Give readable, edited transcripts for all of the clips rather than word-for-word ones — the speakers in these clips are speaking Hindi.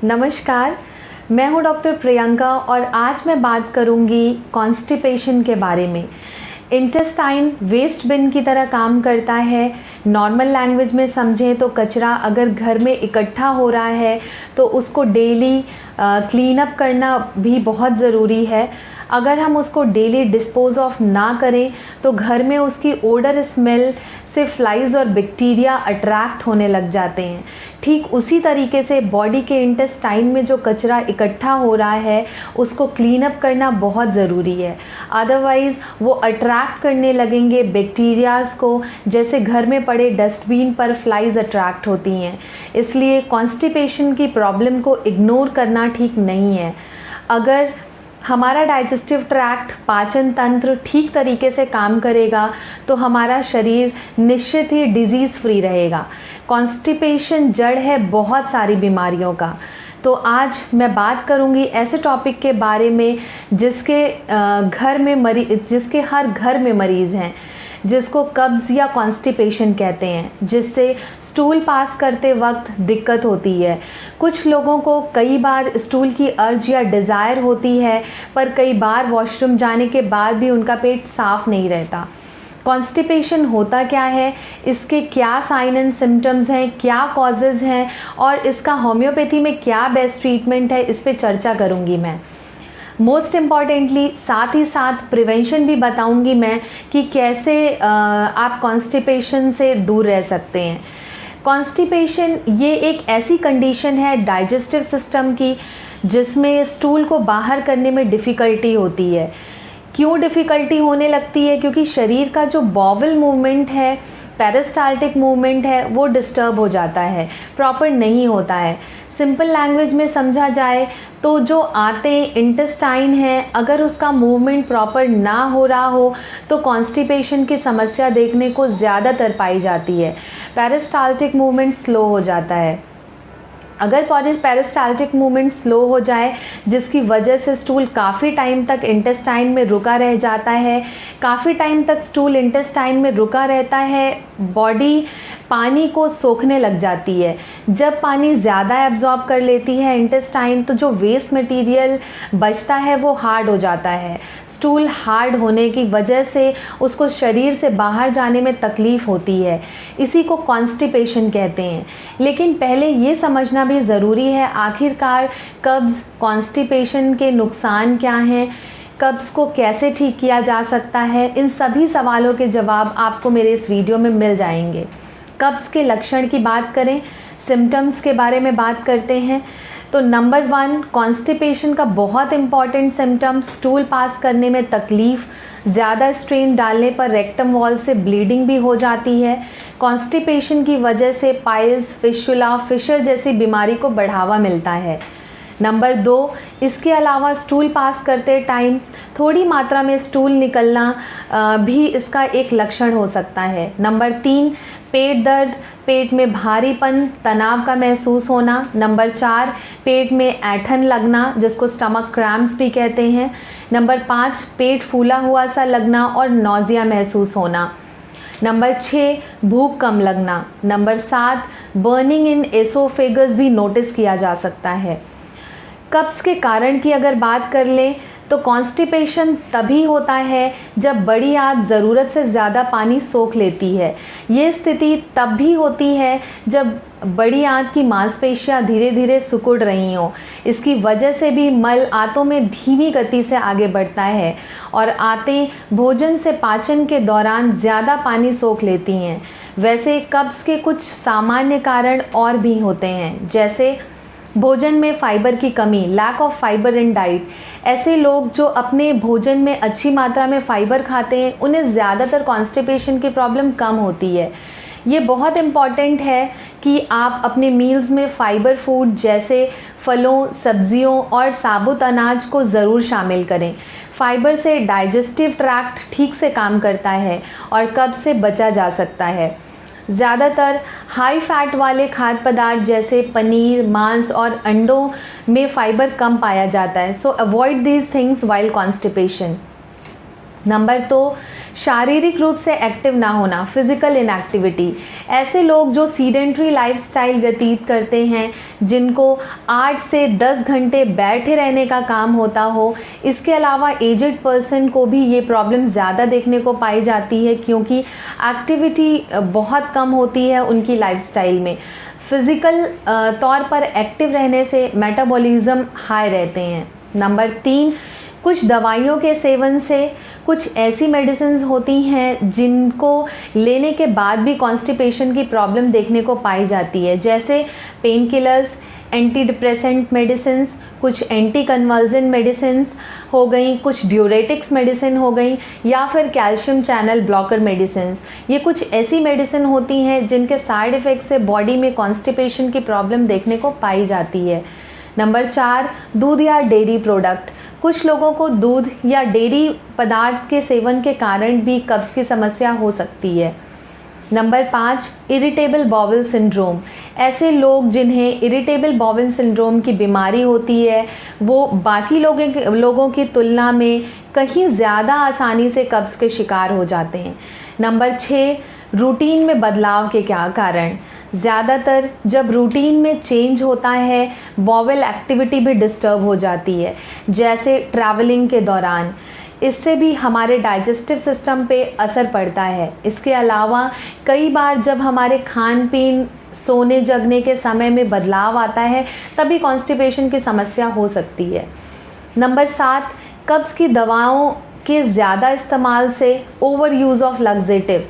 नमस्कार, मैं हूं डॉक्टर प्रियंका और आज मैं बात करूंगी कॉन्स्टिपेशन के बारे में। इंटेस्टाइन वेस्ट बिन की तरह काम करता है। नॉर्मल लैंग्वेज में समझें तो कचरा अगर घर में इकट्ठा हो रहा है तो उसको डेली क्लीन अप करना भी बहुत ज़रूरी है। अगर हम उसको डेली डिस्पोज ऑफ ना करें तो घर में उसकी ओडर स्मेल से फ्लाइज़ और बैक्टीरिया अट्रैक्ट होने लग जाते हैं। ठीक उसी तरीके से बॉडी के इंटेस्टाइन में जो कचरा इकट्ठा हो रहा है उसको क्लीन अप करना बहुत ज़रूरी है, अदरवाइज़ वो अट्रैक्ट करने लगेंगे बैक्टीरियाज़ को, जैसे घर में पड़े डस्टबिन पर फ्लाइज़ अट्रैक्ट होती हैं। इसलिए कॉन्स्टिपेशन की प्रॉब्लम को इग्नोर करना ठीक नहीं है। अगर हमारा डाइजेस्टिव ट्रैक्ट, पाचन तंत्र ठीक तरीके से काम करेगा तो हमारा शरीर निश्चित ही डिजीज़ फ्री रहेगा। कॉन्स्टिपेशन जड़ है बहुत सारी बीमारियों का। तो आज मैं बात करूंगी ऐसे टॉपिक के बारे में जिसके हर घर में मरीज़ हैं, जिसको कब्ज़ या कॉन्स्टिपेशन कहते हैं, जिससे स्टूल पास करते वक्त दिक्कत होती है। कुछ लोगों को कई बार स्टूल की अर्ज या डिज़ायर होती है, पर कई बार वॉशरूम जाने के बाद भी उनका पेट साफ़ नहीं रहता। कॉन्स्टिपेशन होता क्या है, इसके क्या साइन एंड सिम्टम्स हैं, क्या कॉजेज़ हैं और इसका होम्योपैथी में क्या बेस्ट ट्रीटमेंट है, इस पे चर्चा करूँगी मैं। मोस्ट इम्पॉर्टेंटली साथ ही साथ प्रिवेंशन भी बताऊंगी मैं कि कैसे आप कॉन्स्टिपेशन से दूर रह सकते हैं। कॉन्स्टिपेशन ये एक ऐसी कंडीशन है डाइजेस्टिव सिस्टम की जिसमें स्टूल को बाहर करने में डिफ़िकल्टी होती है। क्यों डिफ़िकल्टी होने लगती है? क्योंकि शरीर का जो बॉवल मूवमेंट है, पेरिस्टाल्टिक मूवमेंट है, वो डिस्टर्ब हो जाता है, प्रॉपर नहीं होता है। सिंपल लैंग्वेज में समझा जाए तो जो आंतें, इंटेस्टाइन है, अगर उसका मूवमेंट प्रॉपर ना हो रहा हो तो कॉन्स्टिपेशन की समस्या देखने को ज़्यादातर पाई जाती है। पेरिस्टाल्टिक मूवमेंट स्लो हो जाता है। अगर पेरिस्टाल्टिक मूवमेंट स्लो हो जाए जिसकी वजह से स्टूल काफ़ी टाइम तक इंटेस्टाइन में रुका रह जाता है, काफ़ी टाइम तक स्टूल इंटेस्टाइन में रुका रहता है, बॉडी पानी को सोखने लग जाती है। जब पानी ज़्यादा एब्जॉर्ब कर लेती है इंटेस्टाइन तो जो वेस्ट मटेरियल बचता है वो हार्ड हो जाता है। स्टूल हार्ड होने की वजह से उसको शरीर से बाहर जाने में तकलीफ़ होती है। इसी को कॉन्स्टिपेशन कहते हैं। लेकिन पहले ये समझना भी ज़रूरी है आखिरकार कब्ज़, कॉन्स्टिपेशन के नुकसान क्या हैं, कब्ज़ को कैसे ठीक किया जा सकता है। इन सभी सवालों के जवाब आपको मेरे इस वीडियो में मिल जाएंगे। कब्ज़ के लक्षण की बात करें, सिम्टम्स के बारे में बात करते हैं तो नंबर 1 कॉन्स्टिपेशन का बहुत इम्पॉर्टेंट सिम्टम स्टूल पास करने में तकलीफ़, ज़्यादा स्ट्रेन डालने पर रेक्टम वॉल से ब्लीडिंग भी हो जाती है। कॉन्स्टिपेशन की वजह से पाइल्स, फिशुला, फिशर जैसी बीमारी को बढ़ावा मिलता है। नंबर 2, इसके अलावा स्टूल पास करते टाइम थोड़ी मात्रा में स्टूल निकलना भी इसका एक लक्षण हो सकता है। नंबर 3, पेट दर्द, पेट में भारीपन, तनाव का महसूस होना। नंबर 4, पेट में ऐंठन लगना जिसको स्टमक क्रैम्प्स भी कहते हैं। नंबर 5, पेट फूला हुआ सा लगना और नौजिया महसूस होना। नंबर 6, भूख कम लगना। नंबर 7, बर्निंग इन एसोफेगस भी नोटिस किया जा सकता है। कब्ज़ के कारण की अगर बात कर लें तो कॉन्स्टिपेशन तभी होता है जब बड़ी आंत ज़रूरत से ज़्यादा पानी सोख लेती है। ये स्थिति तब भी होती है जब बड़ी आंत की मांसपेशियां धीरे धीरे सिकुड़ रही हों। इसकी वजह से भी मल आंतों में धीमी गति से आगे बढ़ता है और आंतें भोजन से पाचन के दौरान ज़्यादा पानी सोख लेती हैं। वैसे कब्ज़ के कुछ सामान्य कारण और भी होते हैं, जैसे भोजन में फाइबर की कमी, lack of fibre in diet. ऐसे लोग जो अपने भोजन में अच्छी मात्रा में फाइबर खाते हैं उन्हें ज़्यादातर कॉन्स्टिपेशन की प्रॉब्लम कम होती है। ये बहुत इम्पॉर्टेंट है कि आप अपने मील्स में फाइबर फूड जैसे फलों, सब्जियों और साबुत अनाज को ज़रूर शामिल करें। फाइबर से डाइजेस्टिव ट्रैक्ट ठीक से काम करता है और कब्ज़ से बचा जा सकता है। ज़्यादातर हाई फैट वाले खाद्य पदार्थ जैसे पनीर, मांस और अंडों में फाइबर कम पाया जाता है। सो avoid these things while constipation. Number 2, शारीरिक रूप से एक्टिव ना होना, फिजिकल इनएक्टिविटी। ऐसे लोग जो सीडेंट्री लाइफस्टाइल व्यतीत करते हैं, जिनको 8 से 10 घंटे बैठे रहने का काम होता हो। इसके अलावा एजेड पर्सन को भी ये प्रॉब्लम ज़्यादा देखने को पाई जाती है, क्योंकि एक्टिविटी बहुत कम होती है उनकी लाइफस्टाइल में। फिज़िकल तौर पर एक्टिव रहने से मेटाबॉलिज्म हाई रहते हैं। नंबर 3, कुछ दवाइयों के सेवन से कुछ ऐसी मेडिसिन्स होती हैं जिनको लेने के बाद भी कॉन्स्टिपेशन की प्रॉब्लम देखने को पाई जाती है, जैसे pain killers, anti depressant medicines, कुछ एंटी कन्वल्जेंट मेडिसिन्स हो गई, कुछ ड्यूरेटिक्स मेडिसिन हो गई, या फिर कैल्शियम चैनल ब्लॉकर मेडिसिन्स। ये कुछ ऐसी मेडिसिन होती हैं जिनके साइड इफ़ेक्ट से बॉडी में कॉन्स्टिपेशन की प्रॉब्लम देखने को पाई जाती है। नंबर 4, दूध या डेयरी प्रोडक्ट। कुछ लोगों को दूध या डेयरी पदार्थ के सेवन के कारण भी कब्ज़ की समस्या हो सकती है। Number 5, irritable bowel syndrome. ऐसे लोग जिन्हें इरिटेबल बाउल सिंड्रोम की बीमारी होती है, वो बाकी लोगों की तुलना में कहीं ज़्यादा आसानी से कब्ज़ के शिकार हो जाते हैं। नंबर 6, रूटीन में बदलाव के क्या कारण। ज़्यादातर जब रूटीन में चेंज होता है, बाउल एक्टिविटी भी डिस्टर्ब हो जाती है, जैसे ट्रैवलिंग के दौरान। इससे भी हमारे डाइजेस्टिव सिस्टम पे असर पड़ता है। इसके अलावा कई बार जब हमारे खान पीन, सोने जगने के समय में बदलाव आता है, तभी कॉन्स्टिपेशन की समस्या हो सकती है। नंबर 7, कब्ज़ की दवाओं के ज़्यादा इस्तेमाल से ओवर यूज़ ऑफ लग्जेटिव।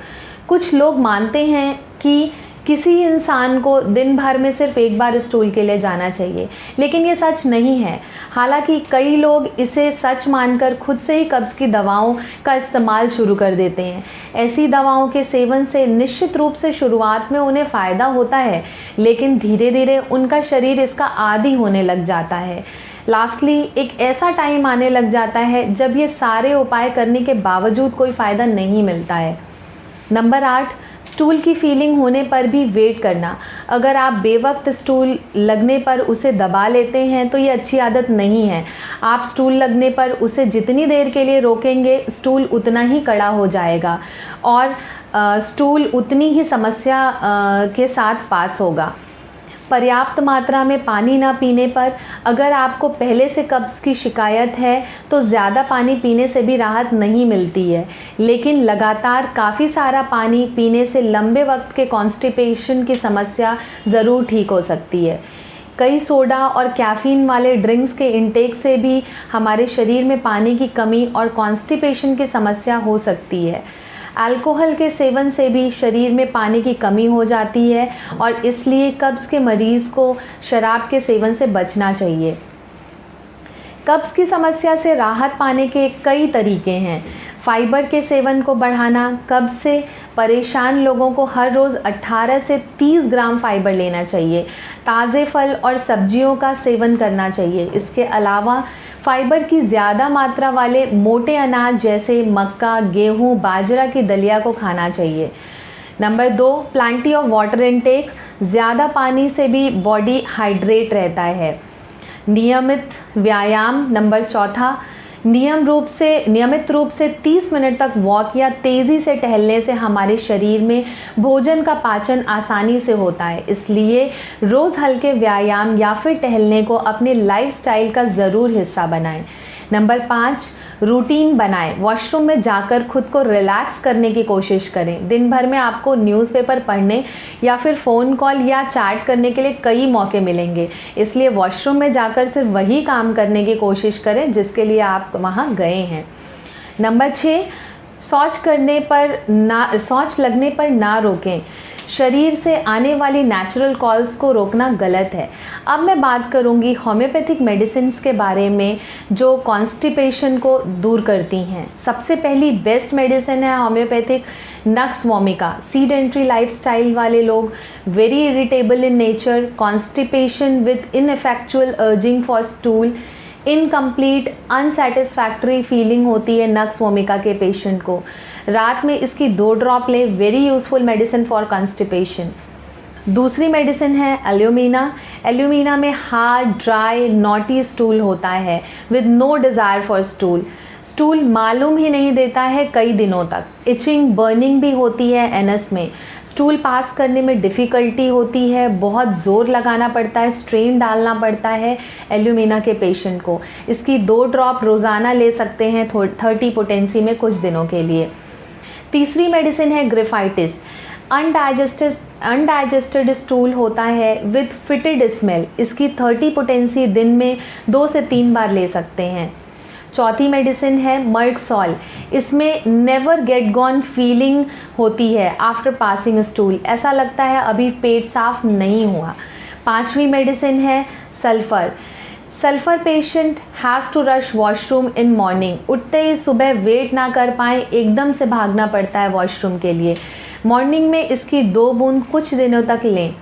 कुछ लोग मानते हैं कि किसी इंसान को दिन भर में सिर्फ एक बार स्टूल के लिए जाना चाहिए, लेकिन ये सच नहीं है। हालांकि कई लोग इसे सच मानकर खुद से ही कब्ज़ की दवाओं का इस्तेमाल शुरू कर देते हैं। ऐसी दवाओं के सेवन से निश्चित रूप से शुरुआत में उन्हें फ़ायदा होता है, लेकिन धीरे धीरे उनका शरीर इसका आदी होने लग जाता है। लास्टली एक ऐसा टाइम आने लग जाता है जब ये सारे उपाय करने के बावजूद कोई फ़ायदा नहीं मिलता है। नंबर 8, स्टूल की फीलिंग होने पर भी वेट करना। अगर आप बेवक्त स्टूल लगने पर उसे दबा लेते हैं तो ये अच्छी आदत नहीं है। आप स्टूल लगने पर उसे जितनी देर के लिए रोकेंगे, स्टूल उतना ही कड़ा हो जाएगा और स्टूल उतनी ही समस्या के साथ पास होगा। पर्याप्त मात्रा में पानी ना पीने पर, अगर आपको पहले से कब्ज़ की शिकायत है तो ज़्यादा पानी पीने से भी राहत नहीं मिलती है, लेकिन लगातार काफ़ी सारा पानी पीने से लंबे वक्त के कॉन्स्टिपेशन की समस्या ज़रूर ठीक हो सकती है। कई सोडा और कैफ़ीन वाले ड्रिंक्स के इंटेक से भी हमारे शरीर में पानी की कमी और कॉन्स्टिपेशन की समस्या हो सकती है। अल्कोहल के सेवन से भी शरीर में पानी की कमी हो जाती है और इसलिए कब्ज़ के मरीज़ को शराब के सेवन से बचना चाहिए। कब्ज़ की समस्या से राहत पाने के कई तरीके हैं। फाइबर के सेवन को बढ़ाना। कब्ज़ से परेशान लोगों को हर रोज़ 18 से 30 ग्राम फाइबर लेना चाहिए। ताज़े फल और सब्जियों का सेवन करना चाहिए। इसके अलावा फाइबर की ज़्यादा मात्रा वाले मोटे अनाज जैसे मक्का, गेहूँ, बाजरा की दलिया को खाना चाहिए। Number 2, plenty of water intake. ज़्यादा पानी से भी बॉडी हाइड्रेट रहता है। नियमित व्यायाम। नंबर 4, नियमित रूप से 30 मिनट तक वॉक या तेज़ी से टहलने से हमारे शरीर में भोजन का पाचन आसानी से होता है। इसलिए रोज़ हल्के व्यायाम या फिर टहलने को अपने लाइफस्टाइल का ज़रूर हिस्सा बनाएं। नंबर 5, रूटीन बनाएं। वॉशरूम में जाकर खुद को रिलैक्स करने की कोशिश करें। दिन भर में आपको न्यूज़पेपर पढ़ने या फिर फ़ोन कॉल या चैट करने के लिए कई मौके मिलेंगे, इसलिए वॉशरूम में जाकर सिर्फ वही काम करने की कोशिश करें जिसके लिए आप वहाँ गए हैं। नंबर 6, शौच लगने पर ना रोकें। शरीर से आने वाली नेचुरल कॉल्स को रोकना गलत है। अब मैं बात करूंगी होम्योपैथिक मेडिसिन्स के बारे में जो कॉन्स्टिपेशन को दूर करती हैं। सबसे पहली बेस्ट मेडिसिन है homeopathic nux vomica. Sedentary lifestyle वाले लोग, very irritable in nature, constipation with ineffectual urging for stool, incomplete unsatisfactory feeling होती है नक्स वोमिका के पेशेंट को। रात में इसकी 2 ड्रॉप लें। Very useful medicine for constipation. दूसरी मेडिसिन है एल्यूमिना। एल्यूमिना में हार्ड, ड्राई, नॉटी स्टूल होता है with no desire for stool. Stool मालूम ही नहीं देता है कई दिनों तक, इचिंग बर्निंग भी होती है एनस में, स्टूल पास करने में डिफ़िकल्टी होती है, बहुत ज़ोर लगाना पड़ता है, स्ट्रेन डालना पड़ता है एल्यूमिना के पेशेंट को। इसकी 2 ड्रॉप रोज़ाना ले सकते हैं 30 पोटेंसी में कुछ दिनों के लिए। तीसरी मेडिसिन है ग्रिफाइटिस। अनडाइजेस्टेड स्टूल होता है विद फिटेड स्मेल, इसकी 30 पोटेंसी दिन में 2 से 3 बार ले सकते हैं। चौथी मेडिसिन है मर्कसॉल। इसमें नेवर गेट गॉन फीलिंग होती है आफ्टर पासिंग स्टूल, ऐसा लगता है अभी पेट साफ नहीं हुआ। पांचवी मेडिसिन है sulphur. Sulphur patient has to rush washroom in morning, उठते ही सुबह वेट ना कर पाए एकदम से भागना पड़ता है वॉशरूम के लिए। मॉर्निंग में इसकी 2 बूंद कुछ दिनों तक लें।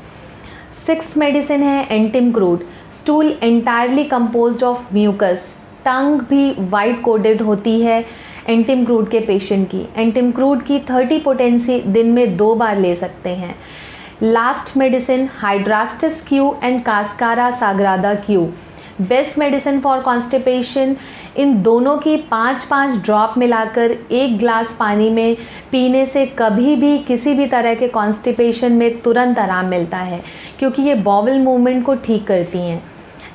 6th मेडिसिन है antim crud. Stool entirely composed of mucus, tongue भी वाइट कोडेड होती है एंटिमक्रूड के पेशेंट की। एंटिमक्रूड की 30 पोटेंसी दिन में 2 बार ले सकते हैं। Last medicine hydrastis Q and cascara sagrada Q, best medicine for constipation. इन दोनों की 5-5 ड्रॉप मिलाकर 1 ग्लास पानी में पीने से कभी भी किसी भी तरह के कॉन्स्टिपेशन में तुरंत आराम मिलता है, क्योंकि ये बॉवल मूवमेंट को ठीक करती हैं।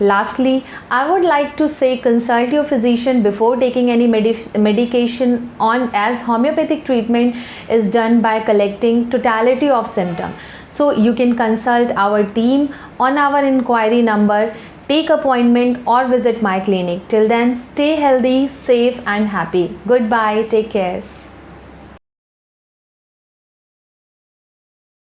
Lastly, I would like to say consult your physician before taking any medication on, as homeopathic treatment is done by collecting totality of symptom. So you can consult our team on our inquiry number, take appointment or visit my clinic. Till then, stay healthy, safe and happy. Goodbye. Take care.